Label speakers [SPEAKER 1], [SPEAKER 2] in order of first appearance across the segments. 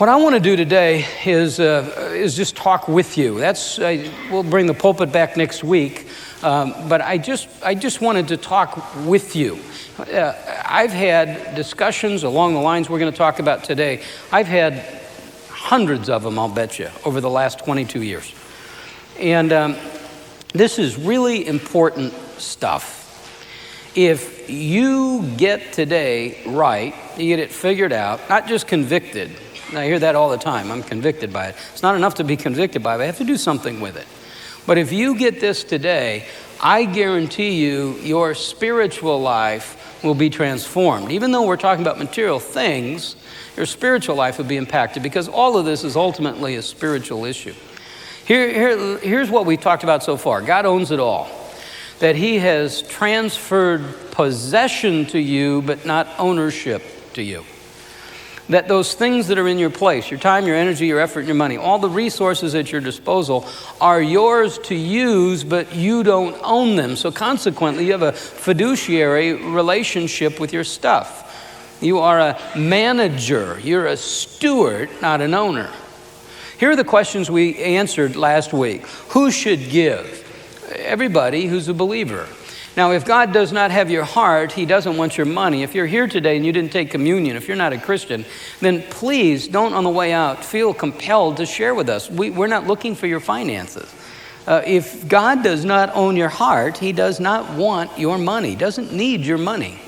[SPEAKER 1] What I want to do today is just talk with you. We'll bring the pulpit back next week, but I just wanted to talk with you. I've had discussions along the lines we're going to talk about today. I've had hundreds of them, I'll bet you, over the last 22 years. And this is really important stuff. If you get today right, you get it figured out, not just convicted. I hear that all the time. I'm convicted by it. It's not enough to be convicted by it. I have to do something with it. But if you get this today, I guarantee you your spiritual life will be transformed. Even though we're talking about material things, your spiritual life will be impacted because all of this is ultimately a spiritual issue. Here's what we've talked about so far. God owns it all. That he has transferred possession to you, but not ownership to you. That those things that are in your place, your time, your energy, your effort, your money, all the resources at your disposal are yours to use, but you don't own them. So consequently, you have a fiduciary relationship with your stuff. You are a manager. You're a steward, not an owner. Here are the questions we answered last week. Who should give? Everybody who's a believer. Now, if God does not have your heart, he doesn't want your money. If you're here today and you didn't take communion, if you're not a Christian, then please don't on the way out feel compelled to share with us. We're not looking for your finances. If God does not own your heart, he does not want your money, doesn't need your money.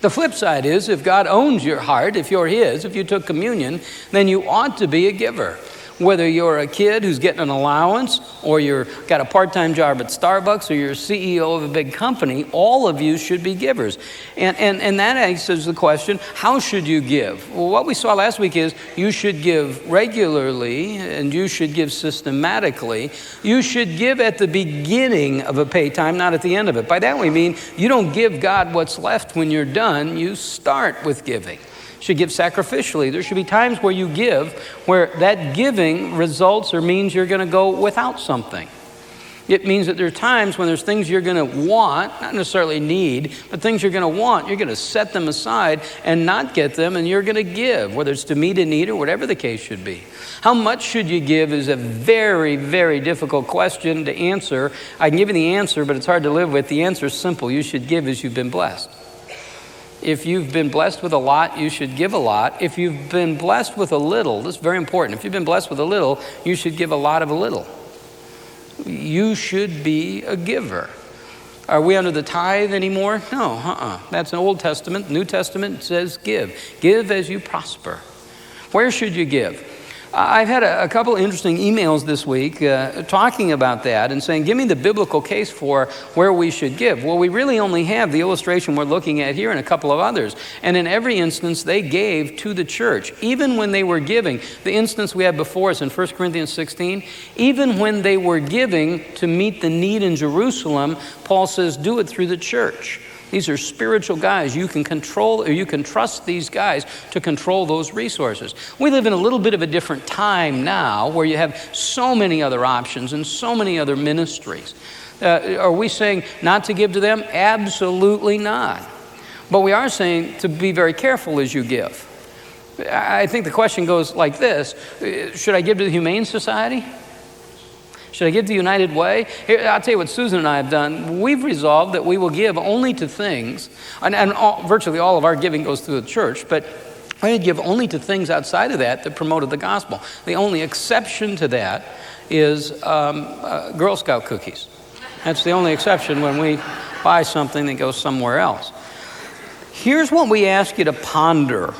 [SPEAKER 1] The flip side is if God owns your heart, if you're his, if you took communion, then you ought to be a giver. Whether you're a kid who's getting an allowance or you're got a part-time job at Starbucks or you're CEO of a big company, all of you should be givers. And that answers the question, how should you give? Well, what we saw last week is you should give regularly and you should give systematically. You should give at the beginning of a pay time, not at the end of it. By that we mean you don't give God what's left when you're done. You start with giving. Should give sacrificially. There should be times where you give where that giving results or means you're going to go without something. It means that there are times when there's things you're going to want, not necessarily need, but things you're going to want. You're going to set them aside and not get them, and you're going to give, whether it's to meet a need or whatever the case should be. How much should you give is a very, very difficult question to answer. I can give you the answer, but it's hard to live with. The answer is simple. You should give as you've been blessed. If you've been blessed with a lot, you should give a lot. If you've been blessed with a little, this is very important. If you've been blessed with a little, you should give a lot of a little. You should be a giver. Are we under the tithe anymore? No, That's an Old Testament. New Testament says give. Give as you prosper. Where should you give? I've had a couple of interesting emails this week talking about that and saying, give me the biblical case for where we should give. Well, we really only have the illustration we're looking at here and a couple of others. And in every instance, they gave to the church. Even when they were giving, the instance we had before us in 1 Corinthians 16, even when they were giving to meet the need in Jerusalem, Paul says, do it through the church. These are spiritual guys. You can control, or you can trust these guys to control those resources. We live in a little bit of a different time now where you have so many other options and so many other ministries. Are we saying not to give to them? Absolutely not. But we are saying to be very careful as you give. I think the question goes like this. Should I give to the Humane Society? Should I give to United Way? Here, I'll tell you what Susan and I have done. We've resolved that we will give only to things, virtually all of our giving goes through the church, but we're going to give only to things outside of that promoted the gospel. The only exception to that is Girl Scout cookies. That's the only exception when we buy something that goes somewhere else. Here's what we ask you to ponder.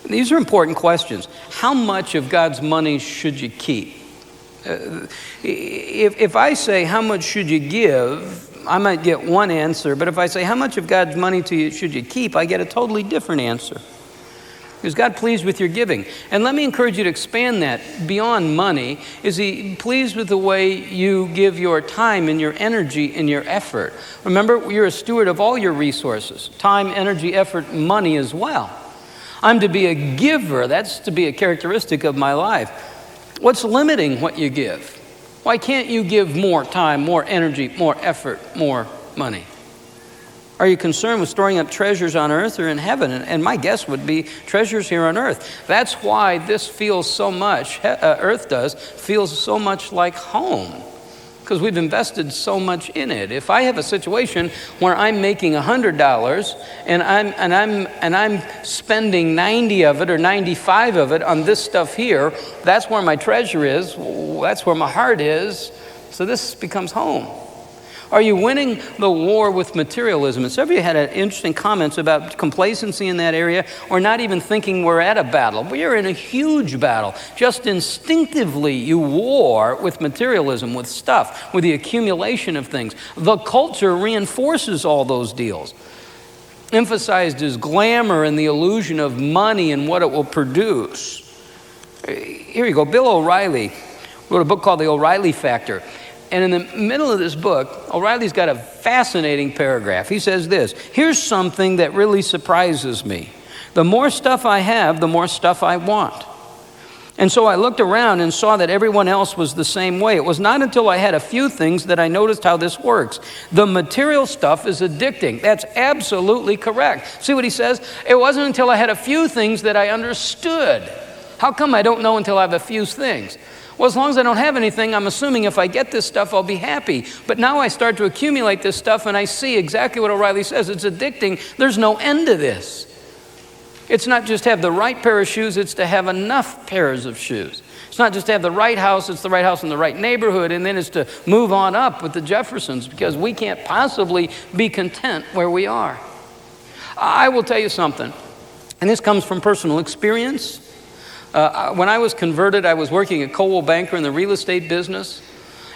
[SPEAKER 1] These are important questions. How much of God's money should you keep? If I say, how much should you give, I might get one answer. But if I say, how much of God's money should you keep, I get a totally different answer. Is God pleased with your giving? And let me encourage you to expand that beyond money. Is he pleased with the way you give your time and your energy and your effort? Remember, you're a steward of all your resources, time, energy, effort, money as well. I'm to be a giver. That's to be a characteristic of my life. What's limiting what you give? Why can't you give more time, more energy, more effort, more money? Are you concerned with storing up treasures on earth or in heaven? And my guess would be treasures here on earth. That's why this feels so much, earth does, feels so much like home, because we've invested so much in it. If I have a situation where I'm making $100 and I'm spending 90 of it or 95 of it on this stuff here, that's where my treasure is, that's where my heart is, so this becomes home. Are you winning the war with materialism? And some of you had interesting comments about complacency in that area, or not even thinking we're at a battle. We are in a huge battle. Just instinctively, you war with materialism, with stuff, with the accumulation of things. The culture reinforces all those deals. Emphasized as glamour and the illusion of money and what it will produce. Here you go. Bill O'Reilly wrote a book called The O'Reilly Factor. And in the middle of this book, O'Reilly's got a fascinating paragraph. He says this: here's something that really surprises me. The more stuff I have, the more stuff I want. And so I looked around and saw that everyone else was the same way. It was not until I had a few things that I noticed how this works. The material stuff is addicting. That's absolutely correct. See what he says? It wasn't until I had a few things that I understood. How come I don't know until I have a few things? Well, as long as I don't have anything, I'm assuming if I get this stuff, I'll be happy. But now I start to accumulate this stuff, and I see exactly what O'Reilly says. It's addicting. There's no end to this. It's not just have the right pair of shoes, it's to have enough pairs of shoes. It's not just to have the right house, it's the right house in the right neighborhood, and then it's to move on up with the Jeffersons, because we can't possibly be content where we are. I will tell you something, and this comes from personal experience. When I was converted, I was working at Coldwell Banker in the real estate business,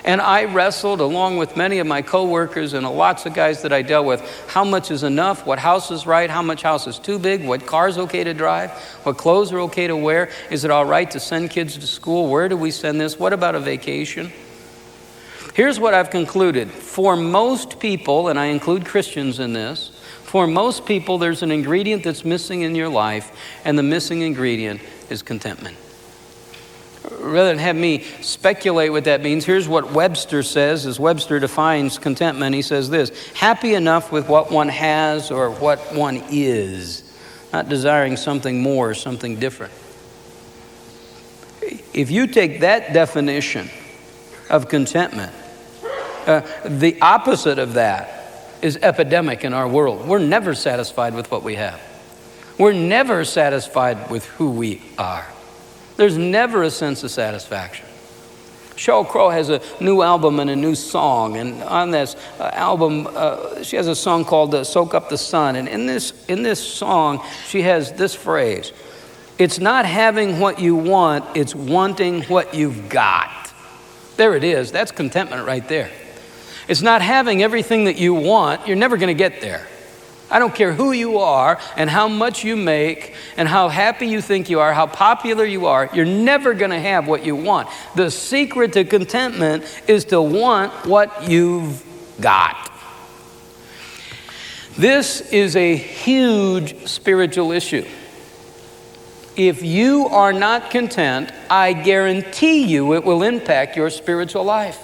[SPEAKER 1] and I wrestled along with many of my coworkers and lots of guys that I dealt with. How much is enough? What house is right? How much house is too big? What car is okay to drive? What clothes are okay to wear? Is it all right to send kids to school? Where do we send this? What about a vacation? Here's what I've concluded. For most people, and I include Christians in this, for most people, there's an ingredient that's missing in your life, and the missing ingredient is contentment. Rather than have me speculate what that means, here's what Webster says, as Webster defines contentment. He says this: happy enough with what one has or what one is, not desiring something more, something different. If you take that definition of contentment, the opposite of that is epidemic in our world. We're never satisfied with what we have. We're never satisfied with who we are. There's never a sense of satisfaction. Sheryl Crow has a new album and a new song, and on this album, she has a song called Soak Up the Sun, and in this song, she has this phrase: it's not having what you want, it's wanting what you've got. There it is. That's contentment right there. It's not having everything that you want. You're never going to get there. I don't care who you are and how much you make and how happy you think you are, how popular you are, you're never going to have what you want. The secret to contentment is to want what you've got. This is a huge spiritual issue. If you are not content, I guarantee you it will impact your spiritual life.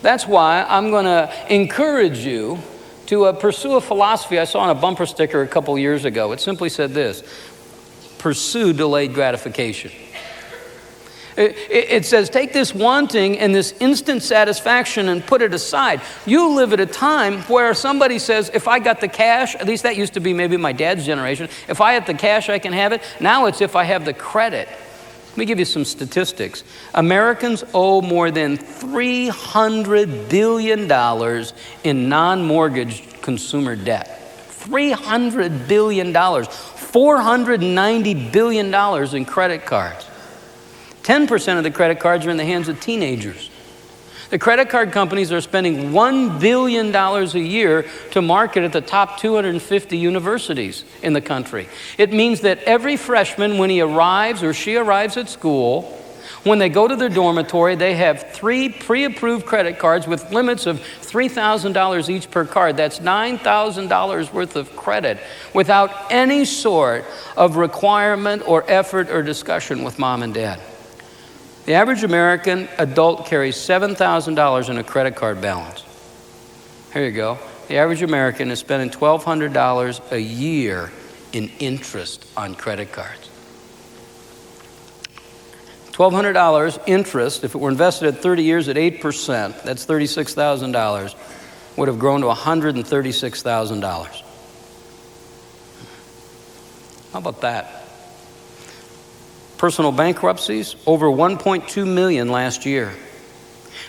[SPEAKER 1] That's why I'm going to encourage you to pursue a philosophy I saw on a bumper sticker a couple years ago. It simply said this: pursue delayed gratification. It says, take this wanting and this instant satisfaction and put it aside. You live at a time where somebody says, if I got the cash, at least that used to be maybe my dad's generation, if I have the cash, I can have it. Now it's if I have the credit. Let me give you some statistics. Americans owe more than $300 billion in non-mortgage consumer debt. $300 billion. $490 billion in credit cards. 10% of the credit cards are in the hands of teenagers. The credit card companies are spending $1 billion a year to market at the top 250 universities in the country. It means that every freshman, when he arrives or she arrives at school, when they go to their dormitory, they have 3 pre-approved credit cards with limits of $3,000 each per card. That's $9,000 worth of credit without any sort of requirement or effort or discussion with mom and dad. The average American adult carries $7,000 in a credit card balance. Here you go. the average American is spending $1,200 a year in interest on credit cards. $1,200 interest, if it were invested at 30 years at 8%, that's $36,000, would have grown to $136,000. How about that? Personal bankruptcies, over 1.2 million last year.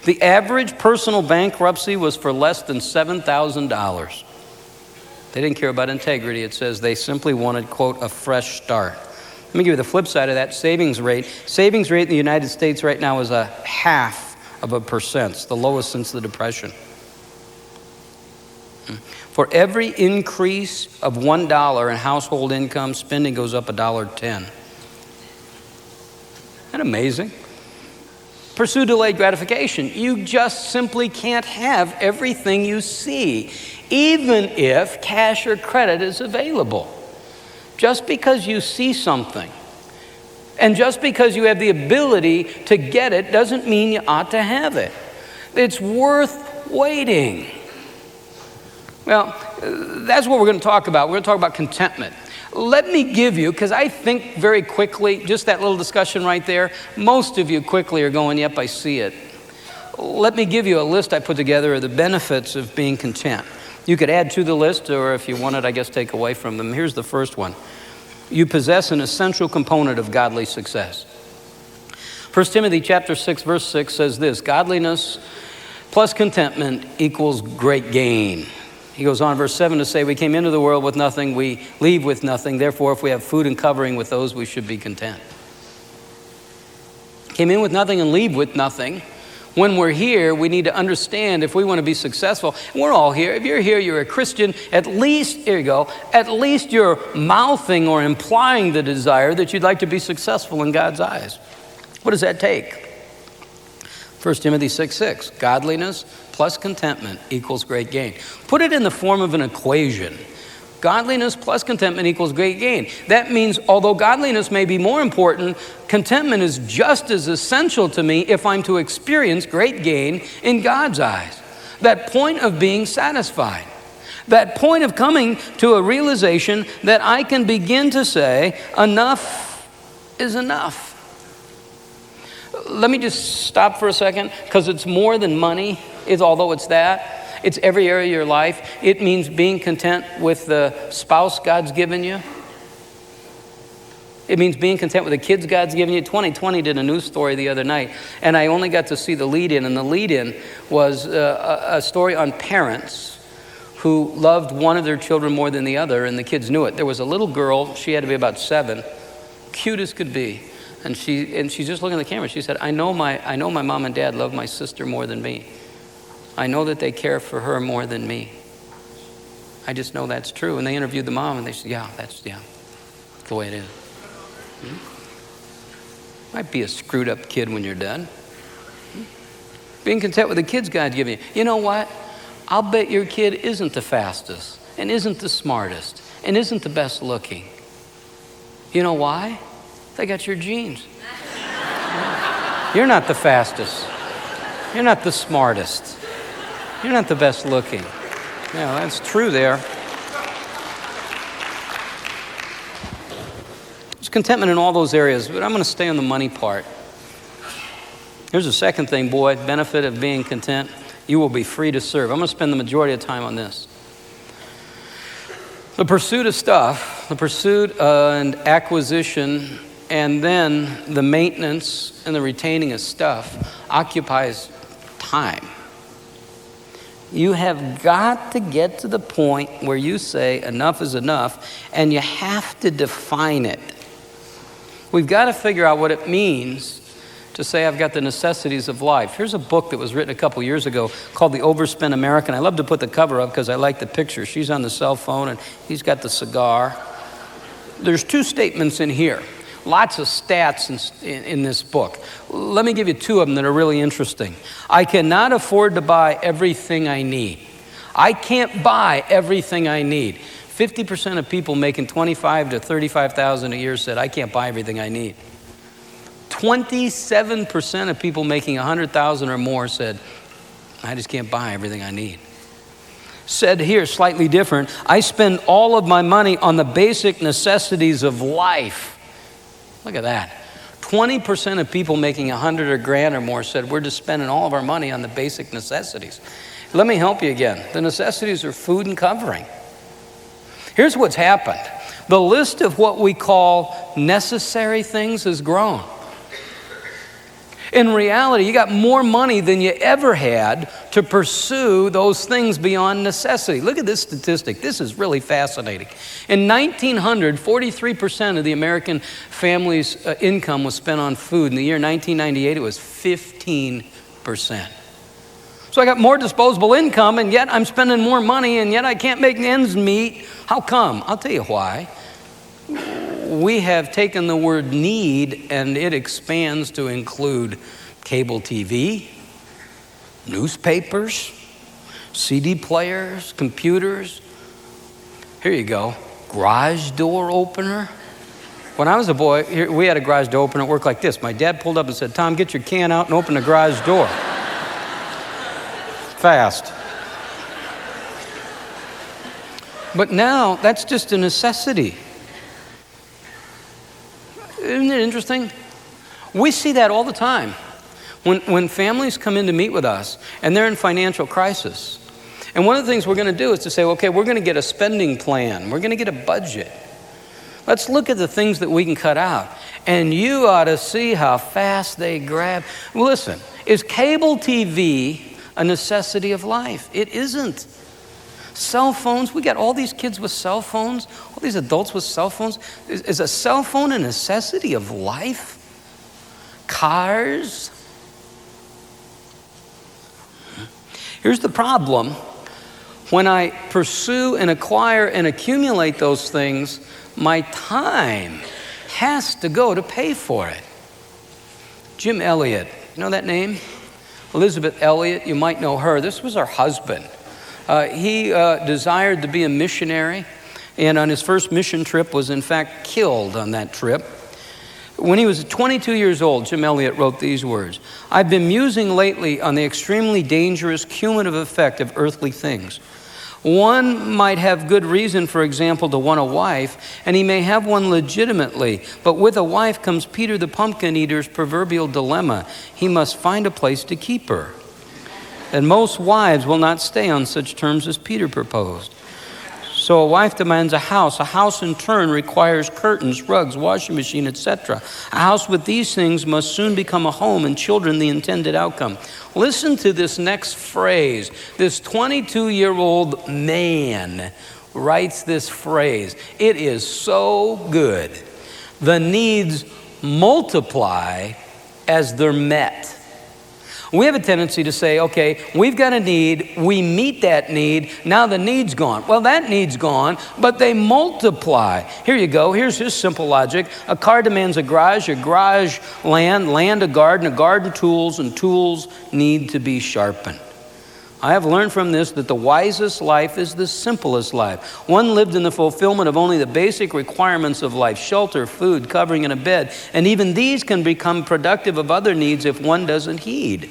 [SPEAKER 1] The average personal bankruptcy was for less than $7,000. They didn't care about integrity. It says they simply wanted, quote, a fresh start. Let me give you the flip side of that, savings rate. Savings rate in the United States right now is 0.5%. It's the lowest since the Depression. For every increase of $1 in household income, spending goes up $1.10. Isn't that amazing? Pursue delayed gratification. You just simply can't have everything you see, even if cash or credit is available. Just because you see something and just because you have the ability to get it doesn't mean you ought to have it. It's worth waiting. Well, that's what we're going to talk about. We're going to talk about contentment. Let me give you, because I think very quickly, just that little discussion right there, most of you quickly are going, yep, I see it. Let me give you a list I put together of the benefits of being content. You could add to the list, or if you wanted, I guess, take away from them. Here's the first one. You possess an essential component of godly success. 1 Timothy chapter 6, verse 6 says this, godliness plus contentment equals great gain. He goes on, verse 7, to say, we came into the world with nothing, we leave with nothing. Therefore, if we have food and covering with those, we should be content. Came in with nothing and leave with nothing. When we're here, we need to understand if we want to be successful. We're all here. If you're here, you're a Christian. At least, here you go, at least you're mouthing or implying the desire that you'd like to be successful in God's eyes. What does that take? 1 Timothy 6:6, godliness plus contentment equals great gain. Put it in the form of an equation. Godliness plus contentment equals great gain. That means although godliness may be more important, contentment is just as essential to me if I'm to experience great gain in God's eyes. That point of being satisfied. That point of coming to a realization that I can begin to say, enough is enough. Let me just stop for a second, because it's more than money, although it's that. It's every area of your life. It means being content with the spouse God's given you. It means being content with the kids God's given you. 2020 did a news story the other night, and I only got to see the lead-in, and the lead-in was a story on parents who loved one of their children more than the other, and the kids knew it. There was a little girl, she had to be about 7, cute as could be. And she's just looking at the camera. She said, I know my mom and dad love my sister more than me. I know that they care for her more than me. I just know that's true. And they interviewed the mom, and they said, that's the way it is. Might be a screwed up kid when you're done. Being content with the kids God's given you. You know what? I'll bet your kid isn't the fastest, and isn't the smartest, and isn't the best looking. You know why? They got your genes. You're not the fastest. You're not the smartest. You're not the best looking. Yeah, that's true there. There's contentment in all those areas, but I'm going to stay on the money part. Here's the second thing, boy, benefit of being content. You will be free to serve. I'm going to spend the majority of time on this. The pursuit of stuff, the pursuit and acquisition, and then the maintenance and the retaining of stuff occupies time. You have got to get to the point where you say enough is enough, and you have to define it. We've got to figure out what it means to say I've got the necessities of life. Here's a book that was written a couple years ago called The Overspent American. I love to put the cover up because I like the picture. She's on the cell phone and he's got the cigar. There's 2 statements in here. Lots of stats in this book. Let me give you 2 of them that are really interesting. I cannot afford to buy everything I need. I can't buy everything I need. 50% of people making $25,000 to $35,000 a year said, I can't buy everything I need. 27% of people making $100,000 or more said, I just can't buy everything I need. said here slightly different. I spend all of my money on the basic necessities of life. Look at that. 20% of people making $100 or $1,000 or more said we're just spending all of our money on the basic necessities. Let me help you again. The necessities are food and covering. Here's what's happened. The list of what we call necessary things has grown. In reality, you got more money than you ever had to pursue those things beyond necessity. Look at this statistic. This is really fascinating. In 1900, 43% of the American family's income was spent on food. In the year 1998, it was 15%. So I got more disposable income, and yet I'm spending more money, and yet I can't make ends meet. How come? I'll tell you why. We have taken the word need and it expands to include cable TV, newspapers, CD players, computers. Here you go, garage door opener. When I was a boy, we had a garage door opener that worked like this. My dad pulled up and said, "Tom, get your can out and open the garage door." Fast. But now that's just a necessity. Isn't it interesting? We see that all the time. When families come in to meet with us and they're in financial crisis. And one of the things we're going to do is to say, okay, we're going to get a spending plan. We're going to get a budget. Let's look at the things that we can cut out. And you ought to see how fast they grab. Listen, is cable TV a necessity of life? It isn't. Cell phones, we got all these kids with cell phones, all these adults with cell phones. Is a cell phone a necessity of life? Cars? Here's the problem. When I pursue and acquire and accumulate those things, my time has to go to pay for it. Jim Elliot, you know that name? Elizabeth Elliot, you might know her. This was her husband. He desired to be a missionary, and on his first mission trip was in fact killed on that trip. When he was 22 years old, Jim Elliot wrote these words: "I've been musing lately on the extremely dangerous cumulative effect of earthly things. One might have good reason, for example, to want a wife, and he may have one legitimately, but with a wife comes Peter the pumpkin eater's proverbial dilemma. He must find a place to keep her. And most wives will not stay on such terms as Peter proposed. So a wife demands a house. A house in turn requires curtains, rugs, washing machine, etc. A house with these things must soon become a home, and children the intended outcome." Listen to this next phrase. This 22-year-old man writes this phrase. It is so good. The needs multiply as they're met. We have a tendency to say, okay, we've got a need, we meet that need, now the need's gone. Well, that need's gone, but they multiply. Here you go, here's his simple logic. A car demands a garage land a garden tools, and tools need to be sharpened. I have learned from this that the wisest life is the simplest life. One lived in the fulfillment of only the basic requirements of life: shelter, food, covering, and a bed. And even these can become productive of other needs if one doesn't heed.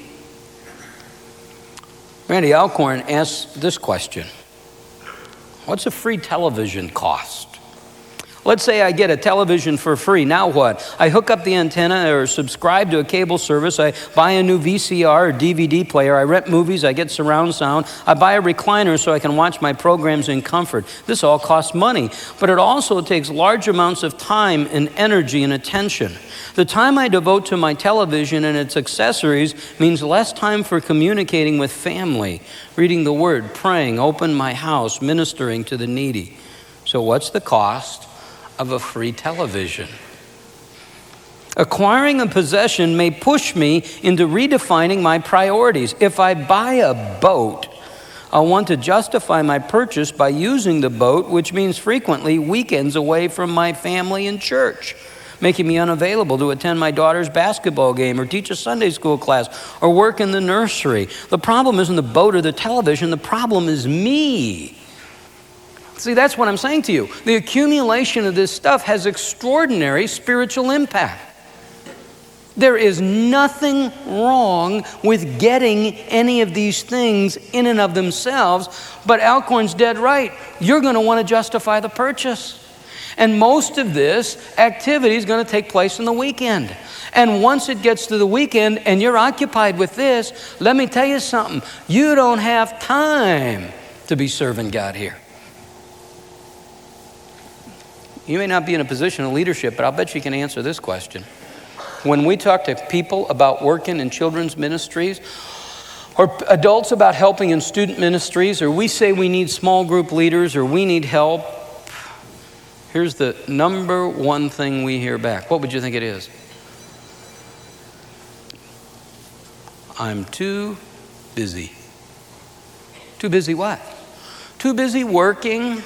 [SPEAKER 1] Randy Alcorn asked this question: what's a free television cost? Let's say I get a television for free. Now what? I hook up the antenna or subscribe to a cable service. I buy a new VCR or DVD player. I rent movies. I get surround sound. I buy a recliner so I can watch my programs in comfort. This all costs money, but it also takes large amounts of time and energy and attention. The time I devote to my television and its accessories means less time for communicating with family, reading the Word, praying, open my house, ministering to the needy. So what's the cost of a free television? Acquiring a possession may push me into redefining my priorities. If I buy a boat, I'll want to justify my purchase by using the boat, which means frequently weekends away from my family and church, making me unavailable to attend my daughter's basketball game or teach a Sunday school class or work in the nursery. The problem isn't the boat or the television. The problem is me. See, that's what I'm saying to you. The accumulation of this stuff has extraordinary spiritual impact. There is nothing wrong with getting any of these things in and of themselves, but Alcorn's dead right. You're going to want to justify the purchase. And most of this activity is going to take place on the weekend. And once it gets to the weekend and you're occupied with this, let me tell you something. You don't have time to be serving God here. You may not be in a position of leadership, but I'll bet you can answer this question. When we talk to people about working in children's ministries, or adults about helping in student ministries, or we say we need small group leaders, or we need help, here's the number one thing we hear back. What would you think it is? I'm too busy. Too busy what? Too busy working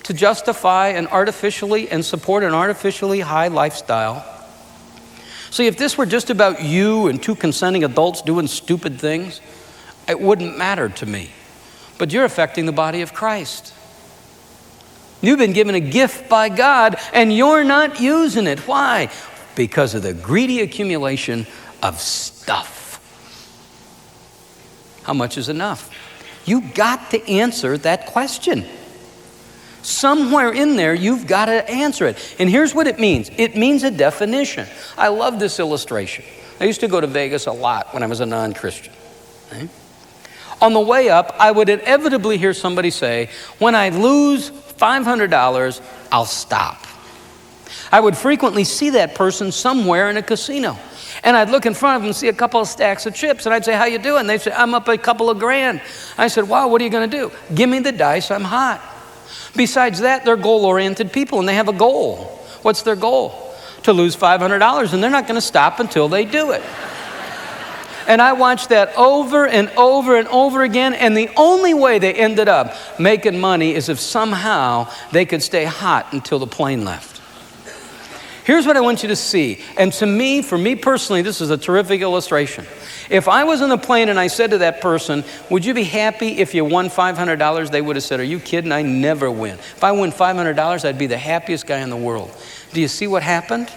[SPEAKER 1] to justify an artificially and support an artificially high lifestyle. See, if this were just about you and two consenting adults doing stupid things, it wouldn't matter to me. But you're affecting the body of Christ. You've been given a gift by God and you're not using it. Why? Because of the greedy accumulation of stuff. How much is enough? You got to answer that question. Somewhere in there, you've got to answer it. And here's what it means. It means a definition. I love this illustration. I used to go to Vegas a lot when I was a non-Christian. Okay? On the way up, I would inevitably hear somebody say, when I lose $500, I'll stop. I would frequently see that person somewhere in a casino. And I'd look in front of them and see a couple of stacks of chips. And I'd say, how you doing? They'd say, I'm up a couple of grand. I said, wow, what are you going to do? Give me the dice, I'm hot. Besides that, they're goal-oriented people and they have a goal. What's their goal? To lose $500, and they're not going to stop until they do it. And I watched that over and over and over again, and the only way they ended up making money is if somehow they could stay hot until the plane left. Here's what I want you to see, and to me, for me personally, this is a terrific illustration. If I was on the plane and I said to that person, would you be happy if you won $500? They would have said, are you kidding? I never win. If I win $500, I'd be the happiest guy in the world. Do you see what happened?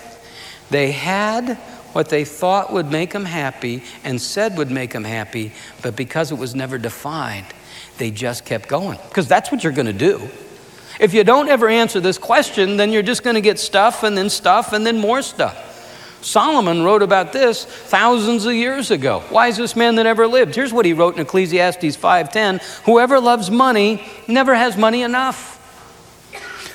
[SPEAKER 1] They had what they thought would make them happy and said would make them happy, but because it was never defined, they just kept going. Because that's what you're going to do. If you don't ever answer this question, then you're just going to get stuff and then more stuff. Solomon wrote about this thousands of years ago. Wisest man that ever lived. Here's what he wrote in Ecclesiastes 5:10. Whoever loves money never has money enough.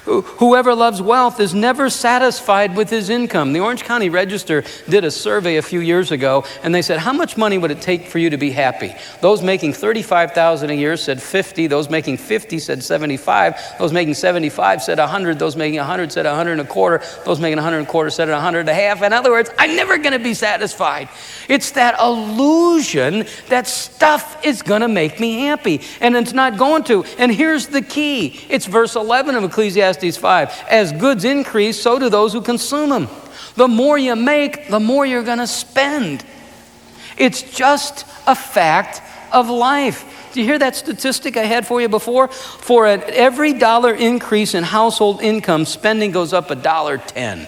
[SPEAKER 1] Whoever loves wealth is never satisfied with his income. The Orange County Register did a survey a few years ago, and they said, how much money would it take for you to be happy? Those making $35,000 a year said 50. Those making 50 said 75. Those making 75 said 100. Those making 100 said 100 and a quarter. Those making 100 and a quarter said 100 and a half. In other words, I'm never going to be satisfied. It's that illusion that stuff is going to make me happy, and it's not going to. And here's the key. It's verse 11 of Ecclesiastes 5. As goods increase, so do those who consume them. The more you make, the more you're going to spend. It's just a fact of life. Do you hear that statistic I had for you before? For every dollar increase in household income, spending goes up $1.10.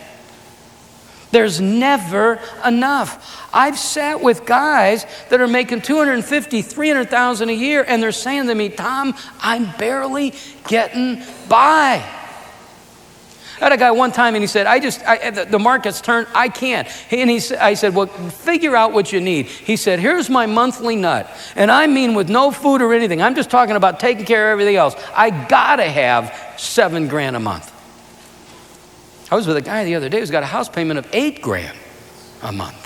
[SPEAKER 1] There's never enough. I've sat with guys that are making $250,000, $300,000 a year, and they're saying to me, Tom, I'm barely getting by. I had a guy one time and he said, the market's turned, I can't. And I said, well, figure out what you need. He said, here's my monthly nut. And I mean with no food or anything. I'm just talking about taking care of everything else. I gotta have $7,000 a month. I was with a guy the other day who's got a house payment of $8,000 a month.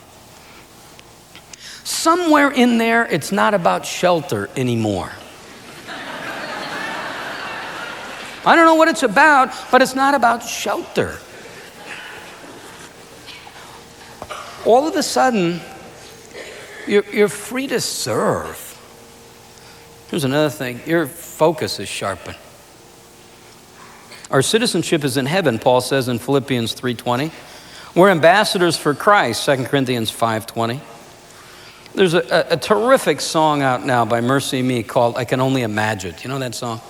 [SPEAKER 1] Somewhere in there, it's not about shelter anymore. I don't know what it's about, but it's not about shelter. All of a sudden, you're free to serve. Here's another thing. Your focus is sharpened. Our citizenship is in heaven, Paul says in Philippians 3:20. We're ambassadors for Christ, 2 Corinthians 5:20. There's a terrific song out now by Mercy Me called I Can Only Imagine. Do you know that song?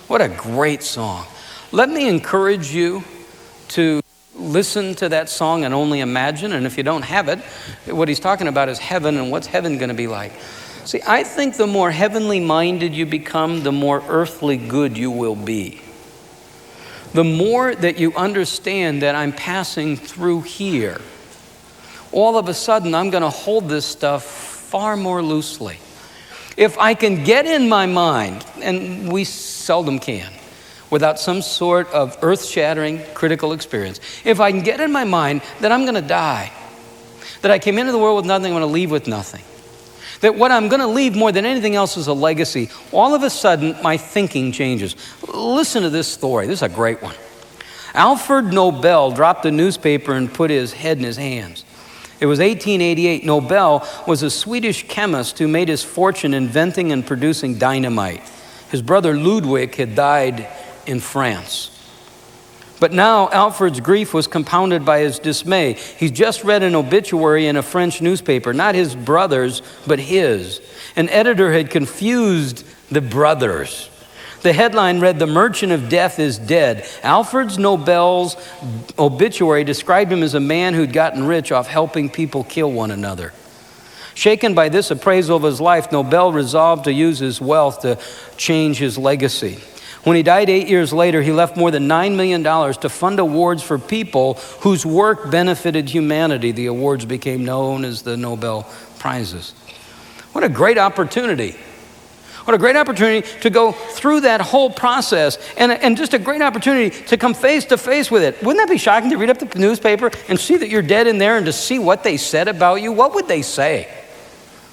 [SPEAKER 1] What a great song. Let me encourage you to listen to that song and only imagine. And if you don't have it, what he's talking about is heaven, and what's heaven going to be like? See, I think the more heavenly minded you become, the more earthly good you will be. The more that you understand that I'm passing through here, all of a sudden I'm going to hold this stuff far more loosely. If I can get in my mind, and we seldom can, without some sort of earth-shattering critical experience, if I can get in my mind that I'm going to die, that I came into the world with nothing, I'm going to leave with nothing, that what I'm going to leave more than anything else is a legacy, all of a sudden my thinking changes. Listen to this story. This is a great one. Alfred Nobel dropped a newspaper and put his head in his hands. It was 1888. Nobel was a Swedish chemist who made his fortune inventing and producing dynamite. His brother Ludwig had died in France. But now Alfred's grief was compounded by his dismay. He's just read an obituary in a French newspaper, not his brother's, but his. An editor had confused the brothers. The headline read, "The Merchant of Death is Dead." Alfred Nobel's obituary described him as a man who'd gotten rich off helping people kill one another. Shaken by this appraisal of his life, Nobel resolved to use his wealth to change his legacy. When he died 8 years later, he left more than $9 million to fund awards for people whose work benefited humanity. The awards became known as the Nobel Prizes. What a great opportunity. What a great opportunity to go through that whole process, and just a great opportunity to come face to face with it. Wouldn't that be shocking to read up the newspaper and see that you're dead in there and to see what they said about you? What would they say?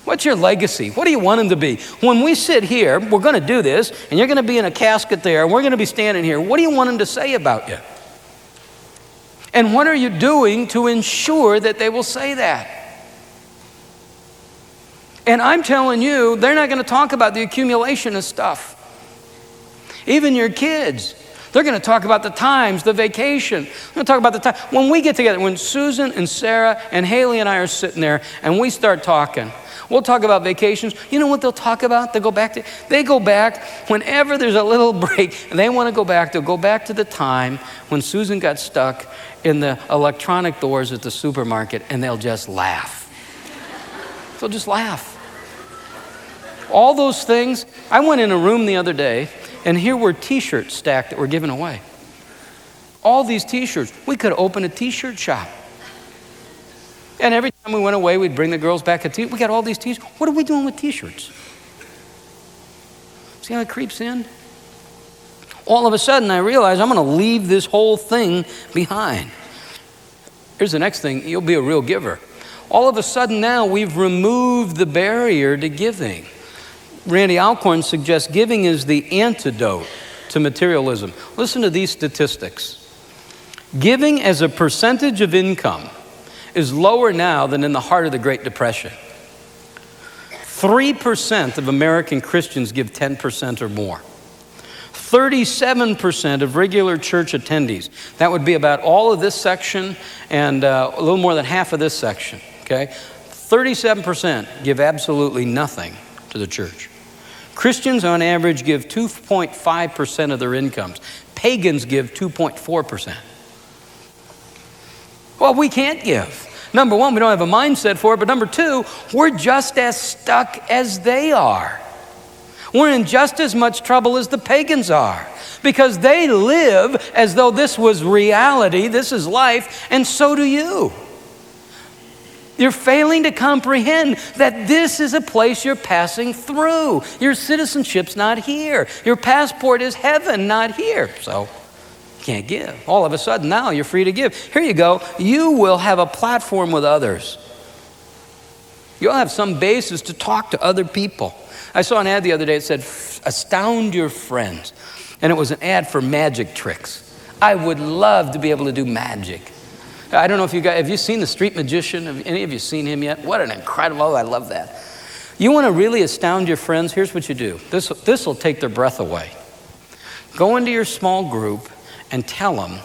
[SPEAKER 1] What's your legacy? What do you want them to be? When we sit here, we're going to do this, and you're going to be in a casket there, and we're going to be standing here. What do you want them to say about you? And what are you doing to ensure that they will say that? And I'm telling you, they're not going to talk about the accumulation of stuff. Even your kids, they're going to talk about the times, the vacation. They're going to talk about the time. When we get together, when Susan and Sarah and Haley and I are sitting there and we start talking, we'll talk about vacations. You know what they'll talk about? They go back whenever there's a little break, and they want to go back. They'll go back to the time when Susan got stuck in the electronic doors at the supermarket, and they'll just laugh. They'll just laugh. All those things. I went in a room the other day, and here were T-shirts stacked that were given away. All these T-shirts. We could open a T-shirt shop. And every time we went away, we'd bring the girls back a T-shirt. We got all these T-shirts. What are we doing with T-shirts? See how it creeps in? All of a sudden, I realize I'm going to leave this whole thing behind. Here's the next thing. You'll be a real giver. All of a sudden now, we've removed the barrier to giving. Randy Alcorn suggests giving is the antidote to materialism. Listen to these statistics. Giving as a percentage of income is lower now than in the heart of the Great Depression. 3% of American Christians give 10% or more. 37% of regular church attendees, that would be about all of this section and a little more than half of this section, okay? 37% give absolutely nothing to the church. Christians on average give 2.5% of their incomes. Pagans give 2.4%. Well, we can't give. Number one, we don't have a mindset for it, but number two, we're just as stuck as they are. We're in just as much trouble as the pagans are because they live as though this was reality, this is life, and so do you. You're failing to comprehend that this is a place you're passing through. Your citizenship's not here. Your passport is heaven, not here. So you can't give. All of a sudden now you're free to give. Here you go. You will have a platform with others. You'll have some basis to talk to other people. I saw an ad the other day that said, astound your friends. And it was an ad for magic tricks. I would love to be able to do magic. I don't know if you guys, have you seen The Street Magician? Have any of you seen him yet? What an incredible, I love that. You want to really astound your friends? Here's what you do. This will take their breath away. Go into your small group and tell them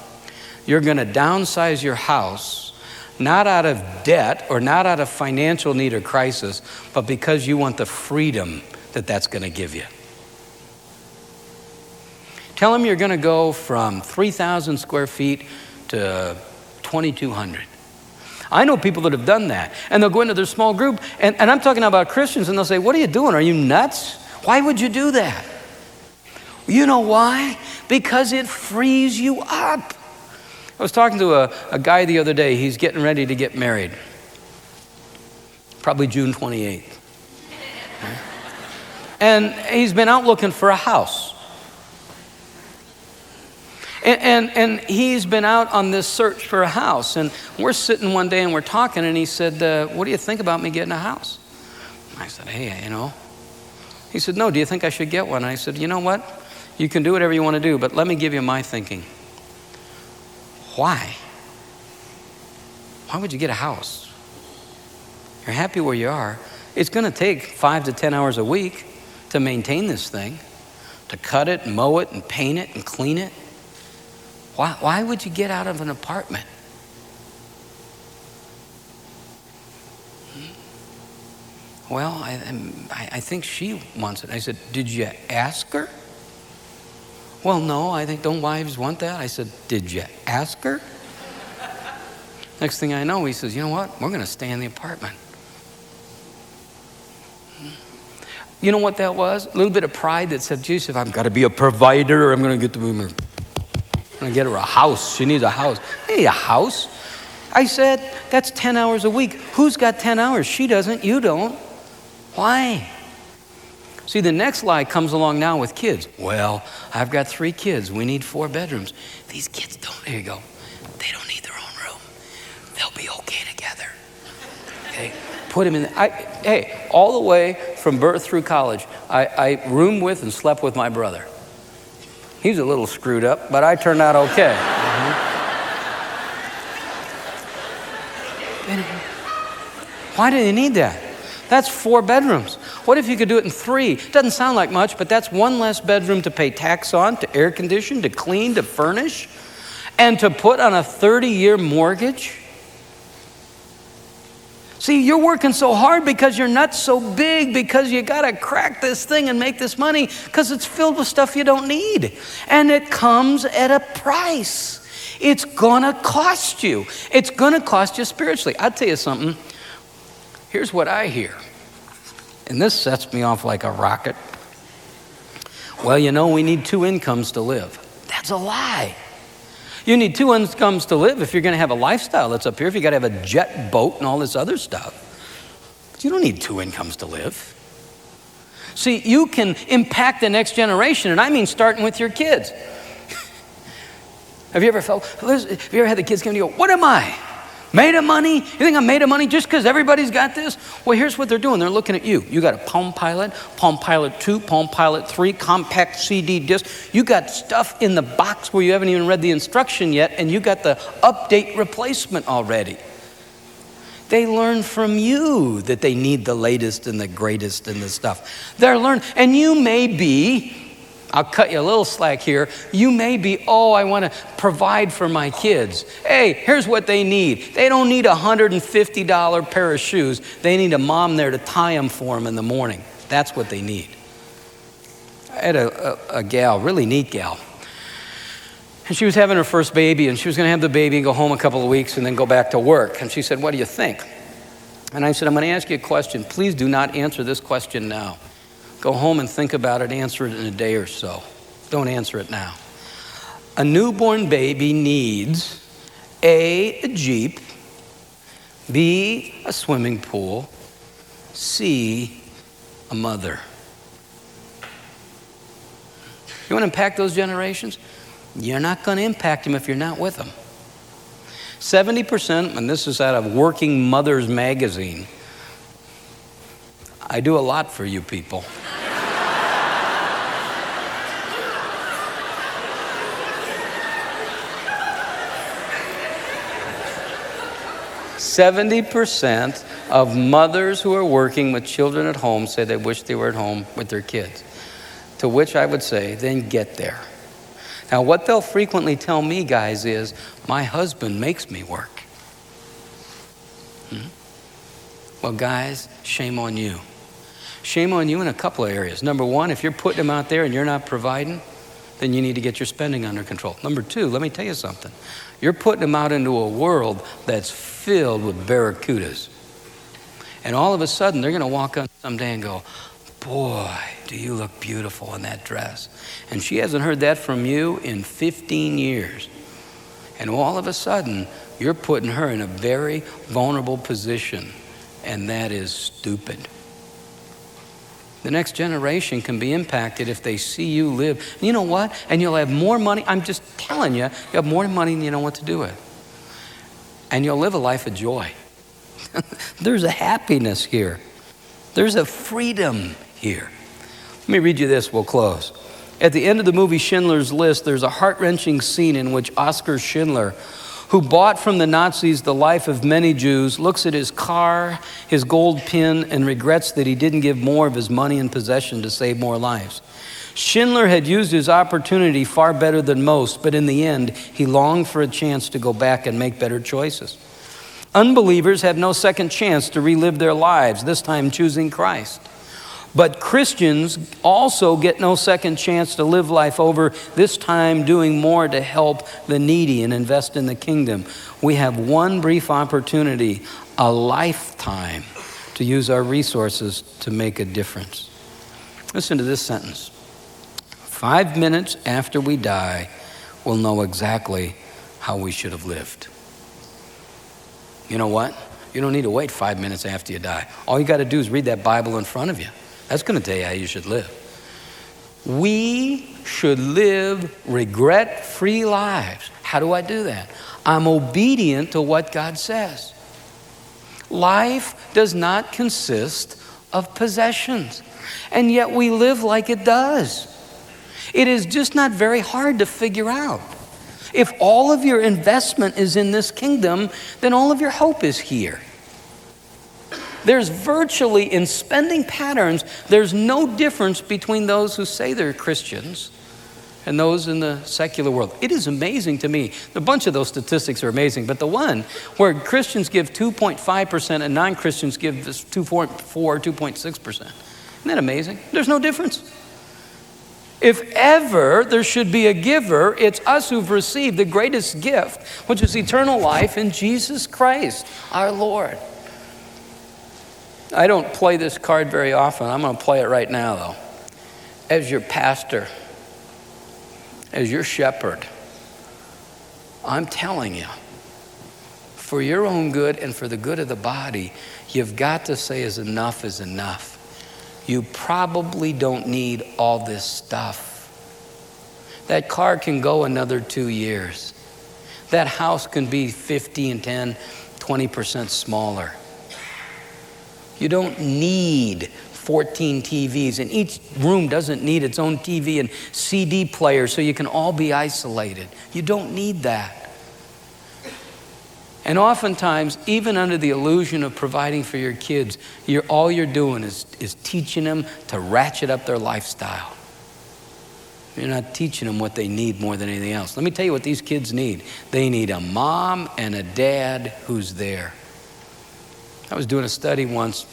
[SPEAKER 1] you're going to downsize your house, not out of debt or not out of financial need or crisis, but because you want the freedom that that's going to give you. Tell them you're going to go from 3,000 square feet to $2,200. I know people that have done that, and they'll go into their small group, and I'm talking about Christians, and they'll say, what are you doing? Are you nuts? Why would you do that? You know why? Because it frees you up. I was talking to a guy the other day. He's getting ready to get married. Probably June 28th. Okay. And he's been out looking for a house. And he's been out on this search for a house. And we're sitting one day and we're talking, and he said, what do you think about me getting a house? I said, hey, you know. He said, no, do you think I should get one? And I said, you know what? You can do whatever you want to do, but let me give you my thinking. Why? Why would you get a house? You're happy where you are. It's going to take 5 to 10 hours a week to maintain this thing, to cut it, and mow it, and paint it, and clean it. Why would you get out of an apartment? Well, I think she wants it. I said, did you ask her? Well, no, I think, don't wives want that? I said, did you ask her? Next thing I know, he says, you know what? We're going to stay in the apartment. You know what that was? A little bbit of pride that said, geez, if I've got to be a provider, I'm going to get the woman. I'm going to get her a house. She needs a house. Hey, a house? I said, that's 10 hours a week. Who's got 10 hours? She doesn't. You don't. Why? See, the next lie comes along now with kids. Well, I've got 3 kids. We need 4 bedrooms. These kids don't. There you go. They don't need their own room. They'll be okay together. Okay? Put them in. Hey, all the way from birth through college, I roomed with and slept with my brother. He's a little screwed up, but I turned out okay. Why do you need that? That's 4 bedrooms. What if you could do it in 3? Doesn't sound like much, but that's 1 less bedroom to pay tax on, to air condition, to clean, to furnish, and to put on a 30-year mortgage. See, you're working so hard because your nut's so big, because you got to crack this thing and make this money because it's filled with stuff you don't need. And it comes at a price. It's going to cost you. It's going to cost you spiritually. I'll tell you something. Here's what I hear. And this sets me off like a rocket. Well, you know, we need 2 incomes to live. That's a lie. You need 2 incomes to live if you're going to have a lifestyle that's up here, if you got to have a jet boat and all this other stuff. But you don't need 2 incomes to live. See, you can impact the next generation, and I mean starting with your kids. Have you ever had the kids come to you and go, what am I? Made of money? You think I'm made of money just because everybody's got this? Well, here's what they're doing. They're looking at you. You got a Palm Pilot 2, Palm Pilot 3, compact CD disc. You got stuff in the box where you haven't even read the instruction yet, and you got the update replacement already. They learn from you that they need the latest and the greatest in the stuff. They're learning, and you may be, I'll cut you a little slack here. You may be, I want to provide for my kids. Hey, here's what they need. They don't need a $150 pair of shoes. They need a mom there to tie them for them in the morning. That's what they need. I had a gal, really neat gal. And she was having her first baby, and she was going to have the baby and go home a couple of weeks and then go back to work. And she said, what do you think? And I said, I'm going to ask you a question. Please do not answer this question now. Go home and think about it, answer it in a day or so. Don't answer it now. A newborn baby needs A, Jeep, B, a swimming pool, C, a mother. You want to impact those generations? You're not going to impact them if you're not with them. 70%, and this is out of Working Mothers magazine. I do a lot for you people. 70% of mothers who are working with children at home say they wish they were at home with their kids. To which I would say, then get there. Now, what they'll frequently tell me, guys, is, my husband makes me work. Well, guys, shame on you. Shame on you in a couple of areas. Number one, if you're putting them out there and you're not providing, then you need to get your spending under control. Number two, let me tell you something. You're putting them out into a world that's filled with barracudas. And all of a sudden, they're going to walk on someday and go, boy, do you look beautiful in that dress. And she hasn't heard that from you in 15 years. And all of a sudden, you're putting her in a very vulnerable position. And that is stupid. The next generation can be impacted if they see you live. And you know what? And you'll have more money. I'm just telling you, you have more money than you know what to do with. And you'll live a life of joy. There's a happiness here. There's a freedom here. Let me read you this, we'll close. At the end of the movie Schindler's List, there's a heart-wrenching scene in which Oskar Schindler, who bought from the Nazis the life of many Jews, looks at his car, his gold pin, and regrets that he didn't give more of his money and possession to save more lives. Schindler had used his opportunity far better than most, but in the end, he longed for a chance to go back and make better choices. Unbelievers have no second chance to relive their lives, this time choosing Christ. But Christians also get no second chance to live life over, this time doing more to help the needy and invest in the kingdom. We have one brief opportunity, a lifetime, to use our resources to make a difference. Listen to this sentence. 5 minutes after we die, we'll know exactly how we should have lived. You know what? You don't need to wait 5 minutes after you die. All you got to do is read that Bible in front of you. That's going to tell you how you should live. We should live regret-free lives. How do I do that? I'm obedient to what God says. Life does not consist of possessions, and yet we live like it does. It is just not very hard to figure out. If all of your investment is in this kingdom, then all of your hope is here. There's virtually, in spending patterns, there's no difference between those who say they're Christians and those in the secular world. It is amazing to me. A bunch of those statistics are amazing, but the one where Christians give 2.5% and non-Christians give 2.4, 2.6%. Isn't that amazing? There's no difference. If ever there should be a giver, it's us who've received the greatest gift, which is eternal life in Jesus Christ, our Lord. I don't play this card very often. I'm going to play it right now, though. As your pastor, as your shepherd, I'm telling you, for your own good and for the good of the body, you've got to say enough is enough. You probably don't need all this stuff. That car can go another 2 years. That house can be 15, 10, 20% smaller. You don't need 14 TVs, and each room doesn't need its own TV and CD player so you can all be isolated. You don't need that. And oftentimes, even under the illusion of providing for your kids, all you're doing is teaching them to ratchet up their lifestyle. You're not teaching them what they need more than anything else. Let me tell you what these kids need. They need a mom and a dad who's there. I was doing a study once,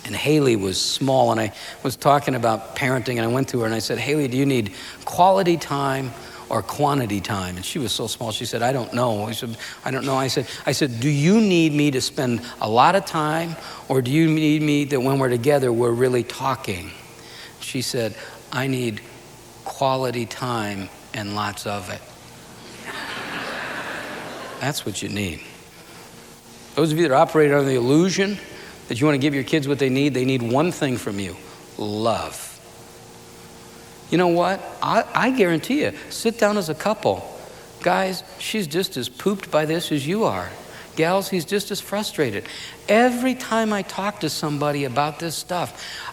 [SPEAKER 1] and Haley was small, and I was talking about parenting, and I went to her and I said, Haley, do you need quality time or quantity time? And she was so small, she said, I don't know. I said, I don't know. I said, do you need me to spend a lot of time, or do you need me that when we're together, we're really talking? She said, I need quality time and lots of it. That's what you need. Those of you that are operating under the illusion that you want to give your kids what they need one thing from you: love. You know what? I guarantee you, sit down as a couple. Guys, she's just as pooped by this as you are. Gals, he's just as frustrated. Every time I talk to somebody about this stuff,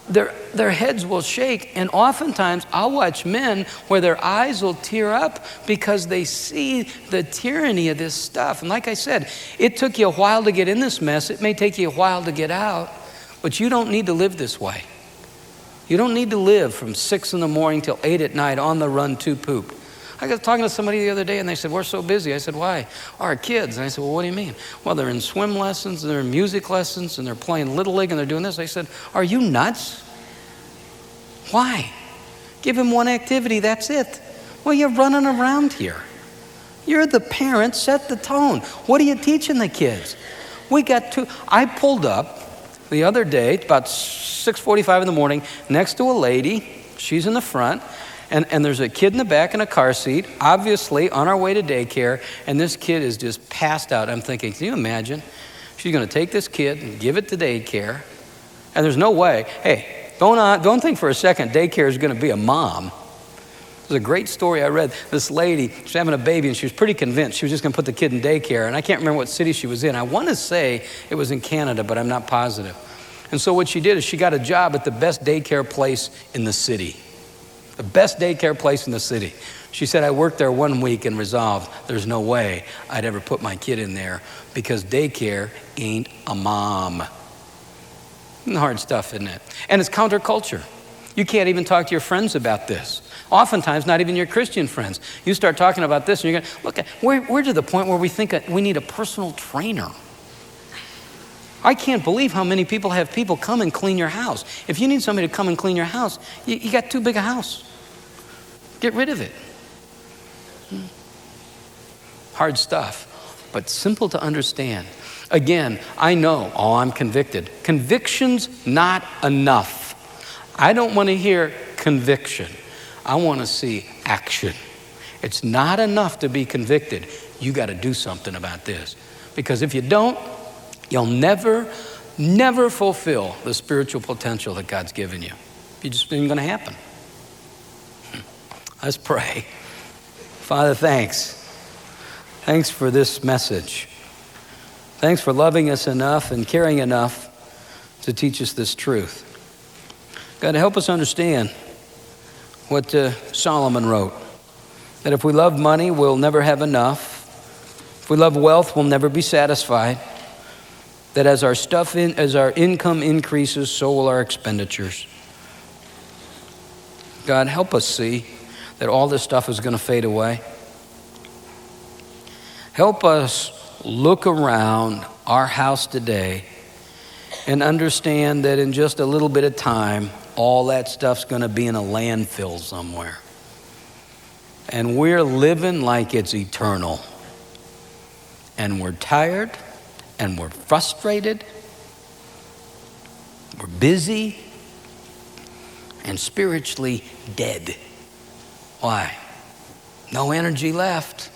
[SPEAKER 1] their heads will shake, and oftentimes I'll watch men where their eyes will tear up because they see the tyranny of this stuff. And like I said, it took you a while to get in this mess. It may take you a while to get out, but you don't need to live this way. You don't need to live from 6 in the morning till 8 at night on the run to poop. I was talking to somebody the other day, and they said, we're so busy. I said, why? Our kids. And I said, well, what do you mean? Well, they're in swim lessons, and they're in music lessons, and they're playing Little League, and they're doing this. I said, are you nuts? Why? Give him one activity, that's it. Well, you're running around here. You're the parent, set the tone. What are you teaching the kids? I pulled up the other day, about 6:45 in the morning, next to a lady. She's in the front, and there's a kid in the back in a car seat, obviously on our way to daycare, and this kid is just passed out. I'm thinking, can you imagine? She's going to take this kid and give it to daycare, and there's no way. Hey, don't think for a second daycare is going to be a mom. There's a great story I read. This lady, she's having a baby, and she was pretty convinced she was just going to put the kid in daycare, and I can't remember what city she was in. I want to say it was in Canada, but I'm not positive. And so what she did is she got a job at the best daycare place in the city. The best daycare place in the city. She said, I worked there 1 week and resolved there's no way I'd ever put my kid in there because daycare ain't a mom. Hard stuff, isn't it? And it's counterculture. You can't even talk to your friends about this. Oftentimes, not even your Christian friends. You start talking about this and you're going, look, we're to the point where we think we need a personal trainer. I can't believe how many people have people come and clean your house. If you need somebody to come and clean your house, you got too big a house. Get rid of it. Hard stuff, but simple to understand. Again, I know, I'm convicted. Conviction's not enough. I don't want to hear conviction. I want to see action. It's not enough to be convicted. You got to do something about this. Because if you don't, you'll never fulfill the spiritual potential that God's given you. It just ain't going to happen. Let's pray. Father, thanks. Thanks for this message. Thanks for loving us enough and caring enough to teach us this truth. God, help us understand what Solomon wrote. That if we love money, we'll never have enough. If we love wealth, we'll never be satisfied. That as our income increases, so will our expenditures. God, help us see that all this stuff is going to fade away. Help us look around our house today and understand that in just a little bit of time, all that stuff's going to be in a landfill somewhere. And we're living like it's eternal. And we're tired, and we're frustrated, we're busy, and spiritually dead. Why? No energy left.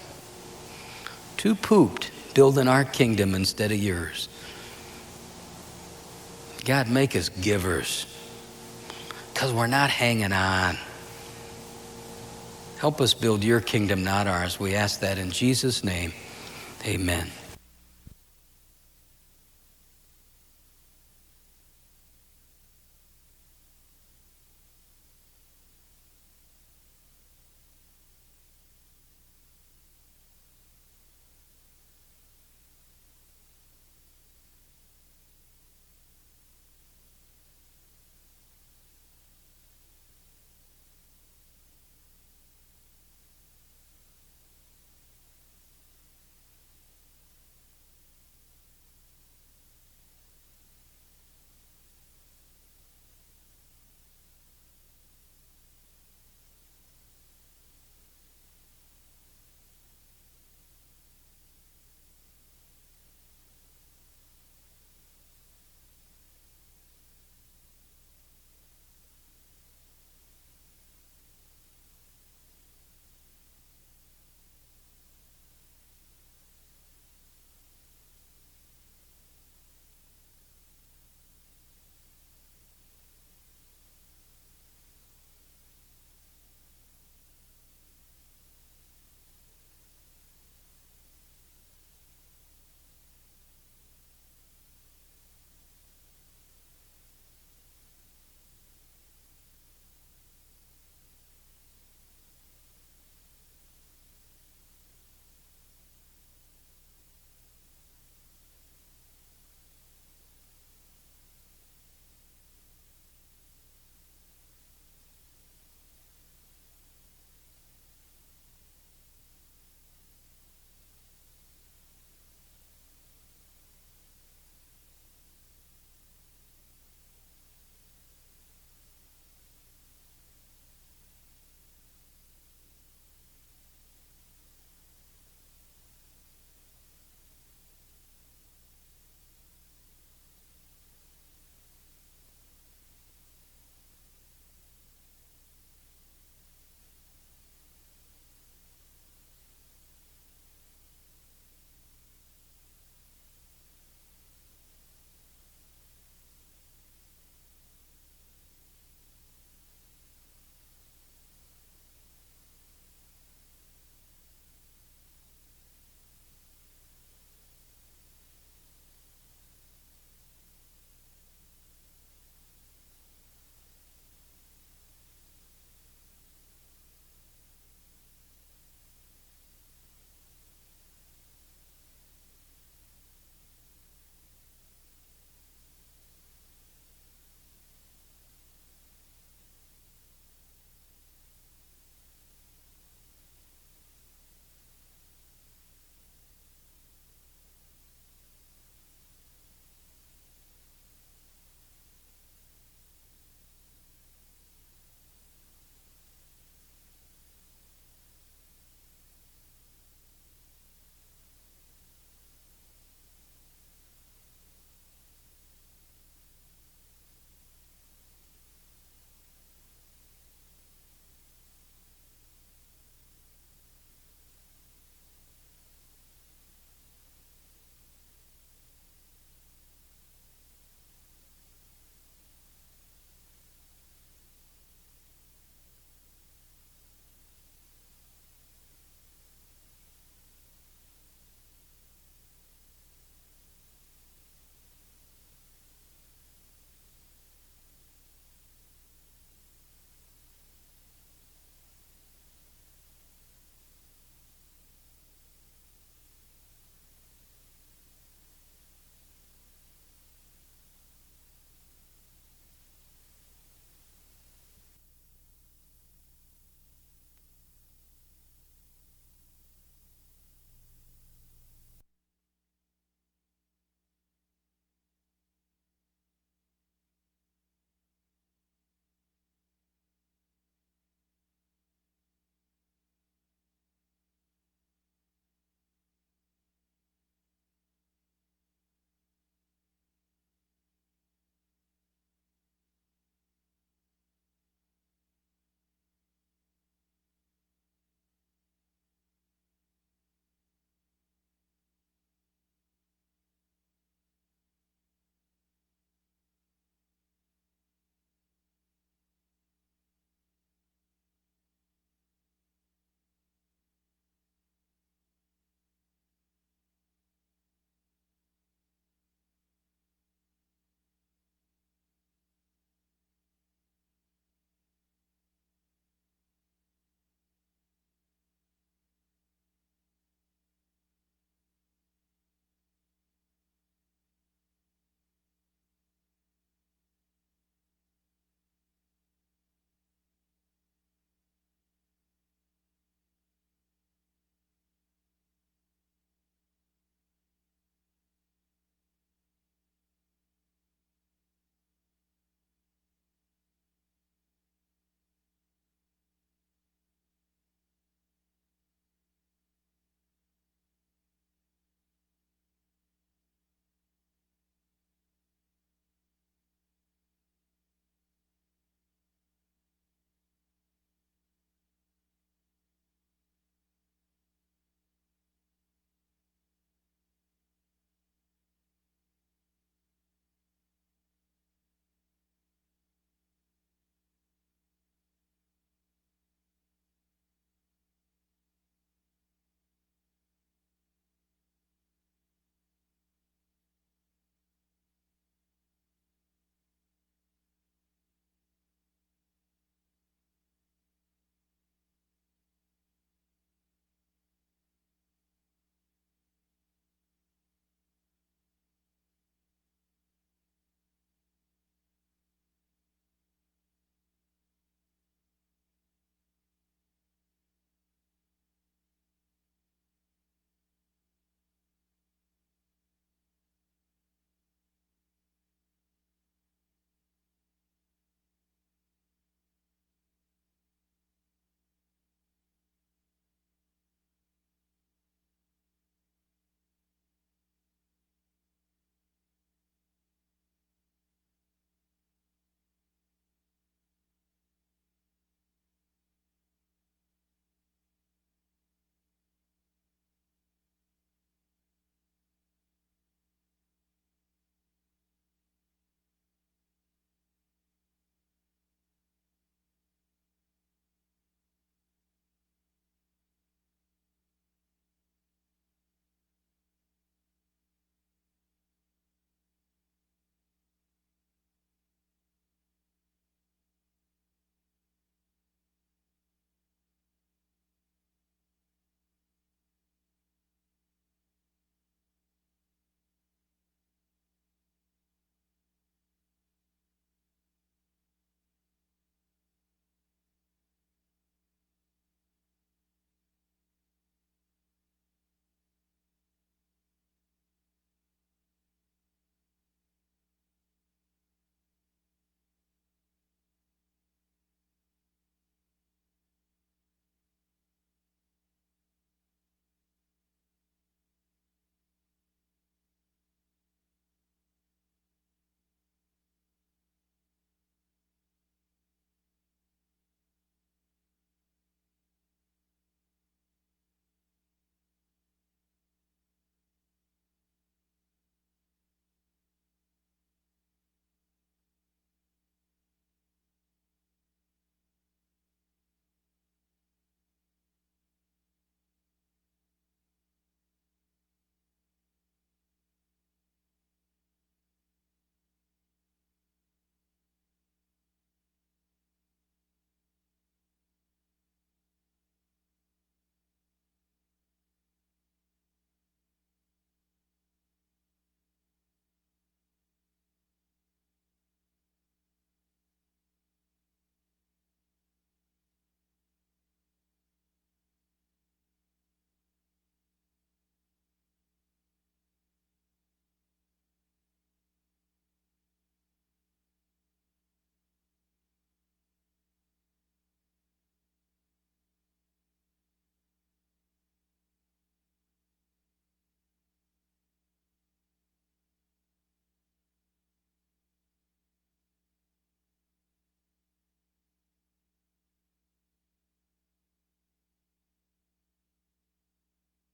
[SPEAKER 1] Too pooped building our kingdom instead of yours. God, make us givers because we're not hanging on. Help us build your kingdom, not ours. We ask that in Jesus' name. Amen.